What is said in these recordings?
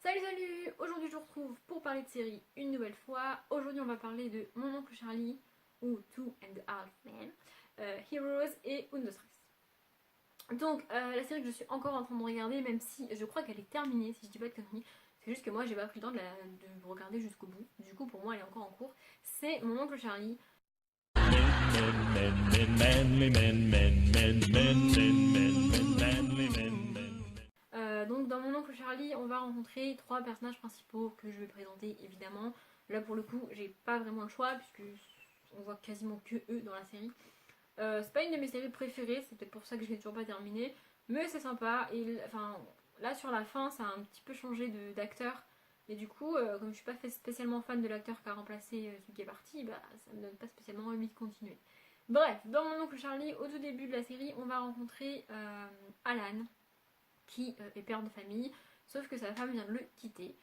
Salut, aujourd'hui je vous retrouve pour parler de série une nouvelle fois. Aujourd'hui on va parler de Mon oncle Charlie ou Two and a Half Men, Heroes et Undostress. Donc la série que je suis encore en train de regarder, même si je crois qu'elle est terminée, si je dis pas de conneries, c'est juste que moi j'ai pas pris le temps de regarder jusqu'au bout. Du coup pour moi elle est encore en cours. C'est Mon oncle Charlie. Donc dans Mon oncle Charlie, on va rencontrer trois personnages principaux que je vais présenter évidemment. Là pour le coup, j'ai pas vraiment le choix puisque on voit quasiment que eux dans la série. C'est pas une de mes séries préférées, c'est peut-être pour ça que je l'ai toujours pas terminée, mais c'est sympa. Et enfin, là sur la fin, ça a un petit peu changé d'acteur. Et du coup, comme je suis pas spécialement fan de l'acteur qui a remplacé celui qui est parti, bah ça me donne pas spécialement envie de continuer. Bref, dans Mon oncle Charlie, au tout début de la série, on va rencontrer Alan, qui est père de famille, sauf que sa femme vient de le quitter.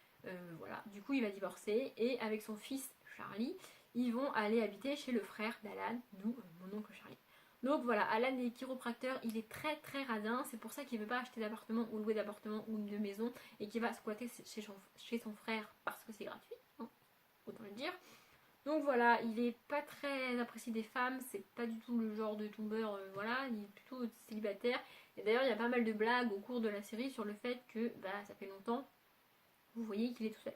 Voilà, du coup il va divorcer et avec son fils Charlie, ils vont aller habiter chez le frère d'Alan, d'où mon oncle Charlie. Donc voilà, Alan est chiropracteur, il est très très radin, c'est pour ça qu'il ne veut pas acheter d'appartement ou louer d'appartement ou de maison et qu'il va squatter chez son frère parce que c'est gratuit, hein, autant le dire. Donc voilà, il est pas très apprécié des femmes, c'est pas du tout le genre de tombeur, voilà, il est plutôt célibataire. Et d'ailleurs, il y a pas mal de blagues au cours de la série sur le fait que bah, ça fait longtemps, vous voyez qu'il est tout seul.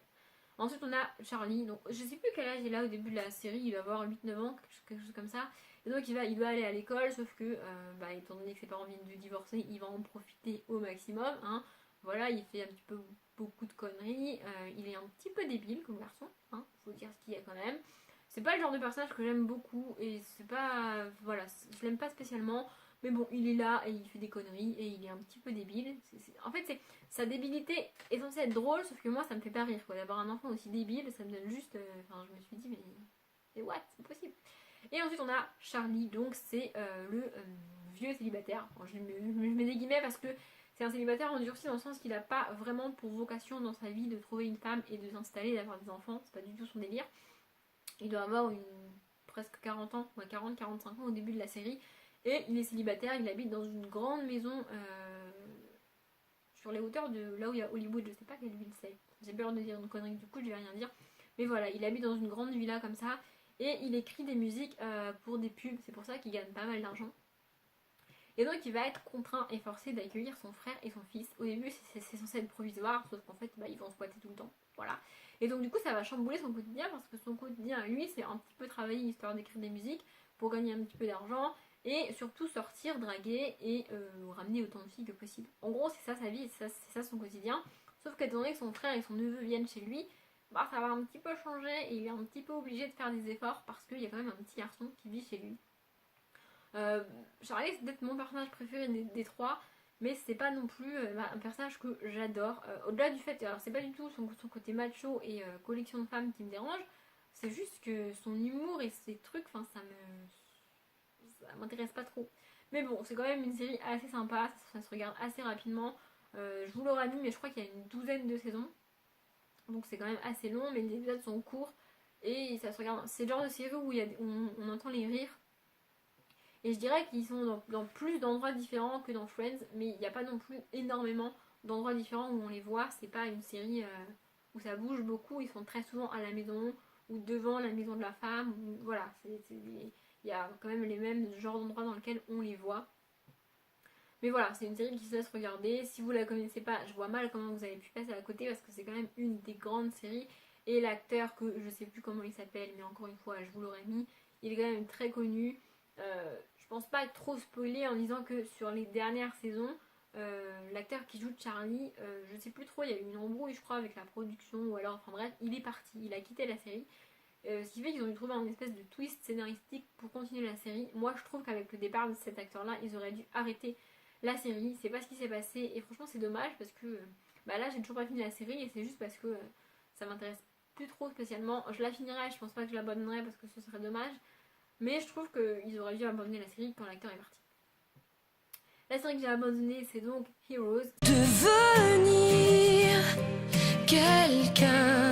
Ensuite, on a Charlie, donc je sais plus quel âge il a au début de la série, il doit avoir 8-9 ans, quelque chose comme ça. Et donc il doit aller à l'école, sauf que, bah, étant donné que ses parents viennent de divorcer, il va en profiter au maximum, hein. Voilà, il fait un petit peu beaucoup de conneries, il est un petit peu débile comme garçon, hein, faut dire ce qu'il y a quand même. C'est pas le genre de personnage que j'aime beaucoup et c'est pas. Voilà, je l'aime pas spécialement. Mais bon, il est là et il fait des conneries et il est un petit peu débile. En fait, sa débilité est censée être drôle, sauf que moi ça me fait pas rire quoi. D'avoir un enfant aussi débile, ça me donne juste. Enfin, je me suis dit, mais what? C'est possible. Et ensuite, on a Charlie, donc c'est le vieux célibataire. Enfin, je mets des guillemets parce que c'est un célibataire endurci dans le sens qu'il a pas vraiment pour vocation dans sa vie de trouver une femme et de s'installer, d'avoir des enfants. C'est pas du tout son délire. Il doit avoir presque 40 ans, 40-45 ans au début de la série. Et il est célibataire, il habite dans une grande maison sur les hauteurs de là où il y a Hollywood, je sais pas quelle ville c'est. J'ai peur de dire une connerie, du coup je vais rien dire. Mais voilà, il habite dans une grande villa comme ça. Et il écrit des musiques pour des pubs, c'est pour ça qu'il gagne pas mal d'argent. Et donc il va être contraint et forcé d'accueillir son frère et son fils. Au début c'est censé être provisoire, sauf qu'en fait bah, ils vont squatter tout le temps. Voilà. Et donc du coup ça va chambouler son quotidien parce que son quotidien lui c'est un petit peu travailler histoire d'écrire des musiques pour gagner un petit peu d'argent et surtout sortir, draguer et ramener autant de filles que possible. En gros c'est ça sa vie, c'est ça son quotidien. Sauf qu'étant donné que son frère et son neveu viennent chez lui, bah ça va un petit peu changer et il est un petit peu obligé de faire des efforts parce qu'il y a quand même un petit garçon qui vit chez lui. Charlie c'est peut-être mon personnage préféré des trois, mais c'est pas non plus un personnage que j'adore. Au-delà du fait, alors c'est pas du tout son côté macho et collection de femmes qui me dérange, c'est juste que son humour et ses trucs, enfin ça m'intéresse pas trop. Mais bon, c'est quand même une série assez sympa, ça se regarde assez rapidement. Je vous l'aurais mis, mais je crois qu'il y a une douzaine de saisons, donc c'est quand même assez long, mais les épisodes sont courts et ça se regarde. C'est le genre de série où on entend les rires. Et je dirais qu'ils sont dans plus d'endroits différents que dans Friends, mais il n'y a pas non plus énormément d'endroits différents où on les voit. C'est pas une série où ça bouge beaucoup, ils sont très souvent à la maison ou devant la maison de la femme. Voilà, il y a quand même les mêmes genres d'endroits dans lesquels on les voit. Mais voilà, c'est une série qui se laisse regarder. Si vous la connaissez pas, je vois mal comment vous avez pu passer à côté parce que c'est quand même une des grandes séries. Et l'acteur que je sais plus comment il s'appelle, mais encore une fois, je vous l'aurais mis, il est quand même très connu. Je pense pas être trop spoilée en disant que sur les dernières saisons, l'acteur qui joue Charlie, je sais plus trop, il y a eu une embrouille je crois avec la production ou alors, enfin bref, il est parti, il a quitté la série. Ce qui fait qu'ils ont dû trouver un espèce de twist scénaristique pour continuer la série. Moi je trouve qu'avec le départ de cet acteur là, ils auraient dû arrêter la série. C'est pas ce qui s'est passé et franchement c'est dommage parce que bah là j'ai toujours pas fini la série et c'est juste parce que ça m'intéresse plus trop spécialement. Je la finirai, je pense pas que je l'abandonnerai parce que ce serait dommage. Mais je trouve qu'ils auraient dû abandonner la série quand l'acteur est parti. La série que j'ai abandonnée, c'est donc Heroes. Devenir quelqu'un,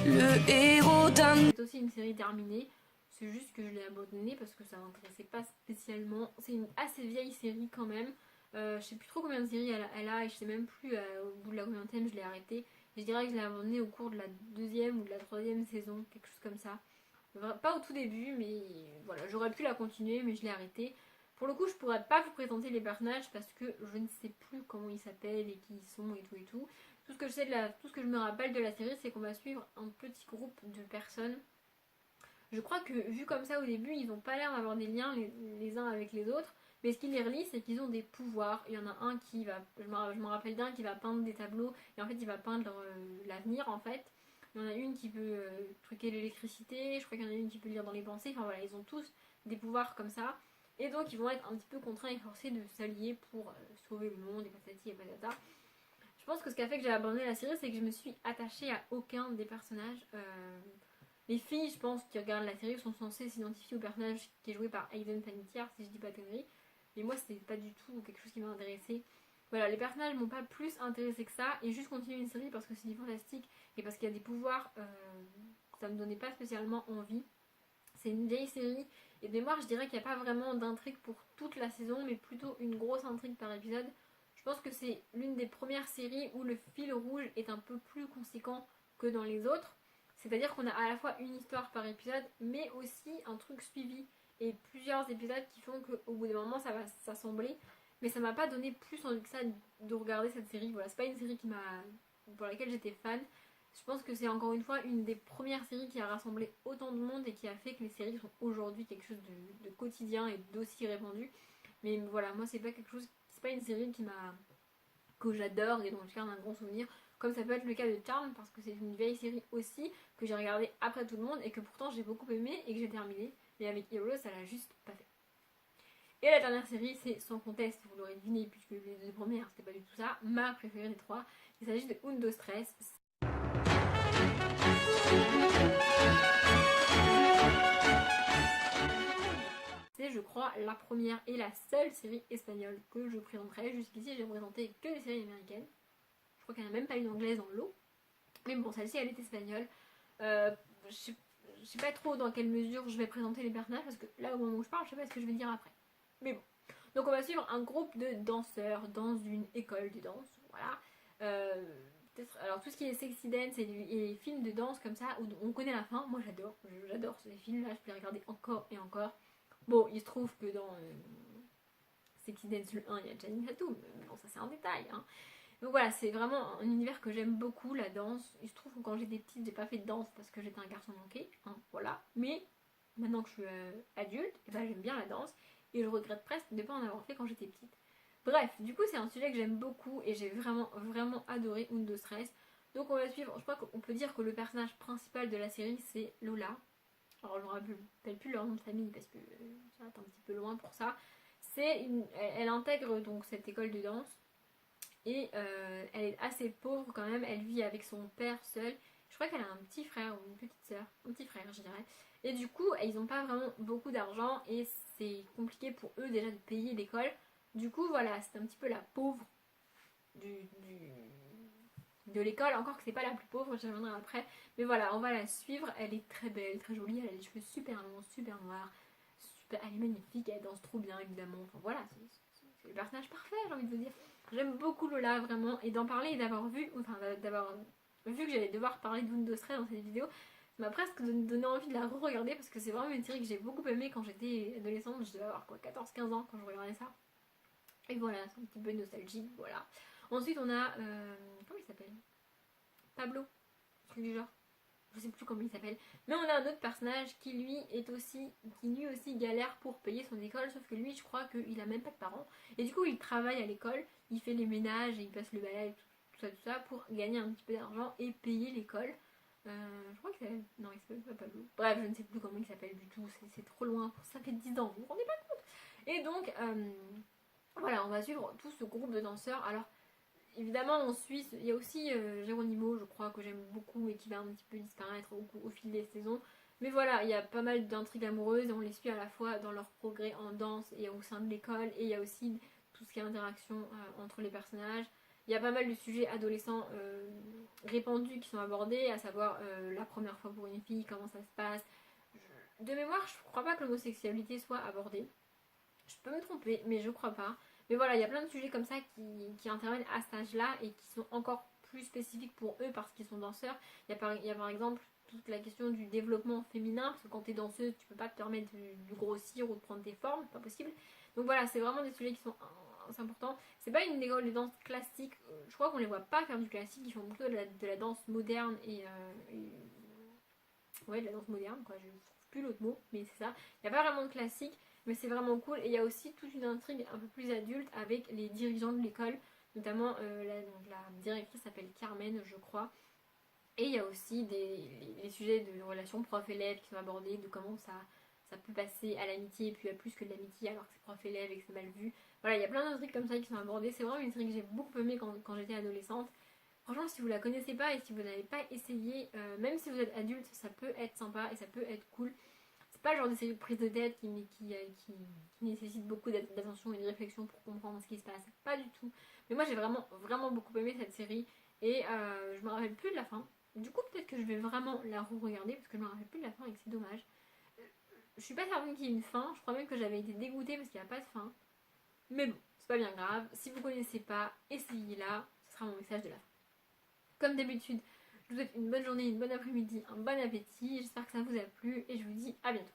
le héros d'un... C'est aussi une série terminée. C'est juste que je l'ai abandonnée parce que ça m'intéressait pas spécialement. C'est une assez vieille série quand même. Je sais plus trop combien de séries elle a et je sais même plus au bout de la combienième je l'ai arrêtée. Je dirais que je l'ai abandonnée au cours de la deuxième ou de la troisième saison, quelque chose comme ça. Pas au tout début, mais voilà, j'aurais pu la continuer, mais je l'ai arrêtée. Pour le coup, je pourrais pas vous présenter les personnages parce que je ne sais plus comment ils s'appellent et qui ils sont et tout et tout. Tout ce que je sais tout ce que je me rappelle de la série, c'est qu'on va suivre un petit groupe de personnes. Je crois que vu comme ça au début, ils n'ont pas l'air d'avoir des liens les uns avec les autres. Mais ce qui les relie, c'est qu'ils ont des pouvoirs. Il y en a un qui va, je me rappelle d'un qui va peindre des tableaux et en fait il va peindre l'avenir en fait. Il y en a une qui peut truquer l'électricité, je crois qu'il y en a une qui peut lire dans les pensées. Enfin voilà, ils ont tous des pouvoirs comme ça. Et donc ils vont être un petit peu contraints et forcés de s'allier pour sauver le monde et patati et patata. Je pense que ce qui a fait que j'ai abandonné la série, c'est que je me suis attachée à aucun des personnages. Les filles, je pense, qui regardent la série sont censées s'identifier au personnage qui est joué par Hayden Panettiere, si je dis pas de conneries. Mais moi, c'est pas du tout quelque chose qui m'a intéressée. Voilà, les personnages m'ont pas plus intéressé que ça. Et juste continuer une série parce que c'est du fantastique et parce qu'il y a des pouvoirs, ça me donnait pas spécialement envie. C'est une vieille série. Et de mémoire, je dirais qu'il n'y a pas vraiment d'intrigue pour toute la saison, mais plutôt une grosse intrigue par épisode. Je pense que c'est l'une des premières séries où le fil rouge est un peu plus conséquent que dans les autres. C'est-à-dire qu'on a à la fois une histoire par épisode, mais aussi un truc suivi et plusieurs épisodes qui font qu'au bout d'un moment ça va s'assembler. Mais ça m'a pas donné plus envie que ça de regarder cette série. Voilà, c'est pas une série pour laquelle j'étais fan. Je pense que c'est encore une fois une des premières séries qui a rassemblé autant de monde et qui a fait que les séries sont aujourd'hui quelque chose de quotidien et d'aussi répandu. Mais voilà, moi c'est pas quelque chose, c'est pas une série que j'adore et dont je garde un grand souvenir. Comme ça peut être le cas de Charm, parce que c'est une vieille série aussi que j'ai regardée après tout le monde et que pourtant j'ai beaucoup aimé et que j'ai terminé. Mais avec Heroes, ça l'a juste pas fait. Et la dernière série, c'est sans conteste, vous l'aurez deviné puisque les deux premières c'était pas du tout ça, ma préférée des trois. Il s'agit de Undo Stress. C'est, je crois, la première et la seule série espagnole que je présenterai. Jusqu'ici, j'ai présenté que des séries américaines. Je crois qu'il n'y en a même pas une anglaise dans l'eau. Mais bon, celle-ci, elle est espagnole. Je sais pas trop dans quelle mesure je vais présenter les personnages parce que là, au moment où je parle, je sais pas ce que je vais dire après. Mais bon. Donc, on va suivre un groupe de danseurs dans une école de danse. Voilà. Alors, tout ce qui est sexy dance et les films de danse comme ça, où on connaît la fin, moi j'adore ces films-là, je peux les regarder encore et encore. Bon, il se trouve que dans Sexy Dance le 1, il y a Channing Tatum, mais bon, ça c'est un détail. Hein. Donc voilà, c'est vraiment un univers que j'aime beaucoup, la danse. Il se trouve que quand j'étais petite, j'ai pas fait de danse parce que j'étais un garçon manqué, hein, voilà. Mais maintenant que je suis adulte, et ben, j'aime bien la danse et je regrette presque de ne pas en avoir fait quand j'étais petite. Bref, du coup, c'est un sujet que j'aime beaucoup et j'ai vraiment, vraiment adoré Undo Stress. Donc on va suivre, je crois qu'on peut dire que le personnage principal de la série, c'est Lola. Alors je ne me rappelle plus leur nom de famille parce que ça va être un petit peu loin pour ça. Elle intègre donc cette école de danse et elle est assez pauvre quand même. Elle vit avec son père seul. Je crois qu'elle a un petit frère ou une petite soeur, un petit frère je dirais. Et du coup, ils n'ont pas vraiment beaucoup d'argent et c'est compliqué pour eux déjà de payer l'école. Du coup, voilà, c'est un petit peu la pauvre de l'école, encore que c'est pas la plus pauvre, j'y reviendrai après. Mais voilà, on va la suivre. Elle est très belle, très jolie. Elle a les cheveux super longs, super noirs. Elle est magnifique, elle danse trop bien évidemment. Enfin voilà, c'est le personnage parfait, j'ai envie de vous dire. J'aime beaucoup Lola vraiment. Et d'en parler et d'avoir vu que j'allais devoir parler de Windows 13 dans cette vidéo, ça m'a presque donné envie de la re-regarder parce que c'est vraiment une série que j'ai beaucoup aimée quand j'étais adolescente. Je devais avoir quoi, 14-15 ans quand je regardais ça. Et voilà, c'est un petit peu nostalgique, voilà. Ensuite on a, comment il s'appelle, Pablo, un truc du genre. Je sais plus comment il s'appelle. Mais on a un autre personnage qui lui aussi galère pour payer son école. Sauf que lui, je crois qu'il a même pas de parents. Et du coup, il travaille à l'école. Il fait les ménages et il passe le balai, tout ça pour gagner un petit peu d'argent et payer l'école. Je crois qu'il s'appelle... Non, il s'appelle pas Pablo. Bref, je ne sais plus comment il s'appelle du tout. C'est trop loin. Ça fait 10 ans, vous vous rendez pas compte. Et donc, voilà, on va suivre tout ce groupe de danseurs. Alors, évidemment, en Suisse, il y a aussi Geronimo, je crois, que j'aime beaucoup et qui va un petit peu disparaître au fil des saisons. Mais voilà, il y a pas mal d'intrigues amoureuses et on les suit à la fois dans leur progrès en danse et au sein de l'école. Et il y a aussi tout ce qui est interaction entre les personnages. Il y a pas mal de sujets adolescents répandus qui sont abordés, à savoir la première fois pour une fille, comment ça se passe. De mémoire, je crois pas que l'homosexualité soit abordée. Je peux me tromper, mais je crois pas. Mais voilà, il y a plein de sujets comme ça qui interviennent à cet âge-là et qui sont encore plus spécifiques pour eux parce qu'ils sont danseurs. Il y a par exemple toute la question du développement féminin, parce que quand t'es danseuse, tu peux pas te permettre de grossir ou de prendre des formes, c'est pas possible. Donc voilà, c'est vraiment des sujets qui sont importants. C'est pas une école de danse classique, je crois qu'on les voit pas faire du classique, ils font plutôt de la danse moderne ouais, de la danse moderne, quoi, je trouve plus l'autre mot, mais c'est ça. Il n'y a pas vraiment de classique, mais c'est vraiment cool. Et il y a aussi toute une intrigue un peu plus adulte avec les dirigeants de l'école, notamment la directrice s'appelle Carmen, je crois. Et il y a aussi les sujets de relations prof-élève qui sont abordés, de comment ça peut passer à l'amitié et puis à plus que de l'amitié alors que c'est prof-élève et que c'est mal vu. Voilà, il y a plein d'intrigues comme ça qui sont abordées. C'est vraiment une intrigue que j'ai beaucoup aimée quand j'étais adolescente. Franchement, si vous la connaissez pas et si vous n'avez pas essayé, même si vous êtes adulte, ça peut être sympa et ça peut être cool. C'est pas le genre de série de prise de tête qui nécessite beaucoup d'attention et de réflexion pour comprendre ce qui se passe. Pas du tout. Mais moi, j'ai vraiment, vraiment beaucoup aimé cette série et je me rappelle plus de la fin. Du coup, peut-être que je vais vraiment la re-regarder parce que je me rappelle plus de la fin et que c'est dommage. Je suis pas certaine qu'il y ait une fin. Je crois même que j'avais été dégoûtée parce qu'il n'y a pas de fin. Mais bon, c'est pas bien grave. Si vous connaissez pas, essayez-la. Ce sera mon message de la fin. Comme d'habitude, je vous souhaite une bonne journée, une bonne après-midi, un bon appétit. J'espère que ça vous a plu et je vous dis à bientôt.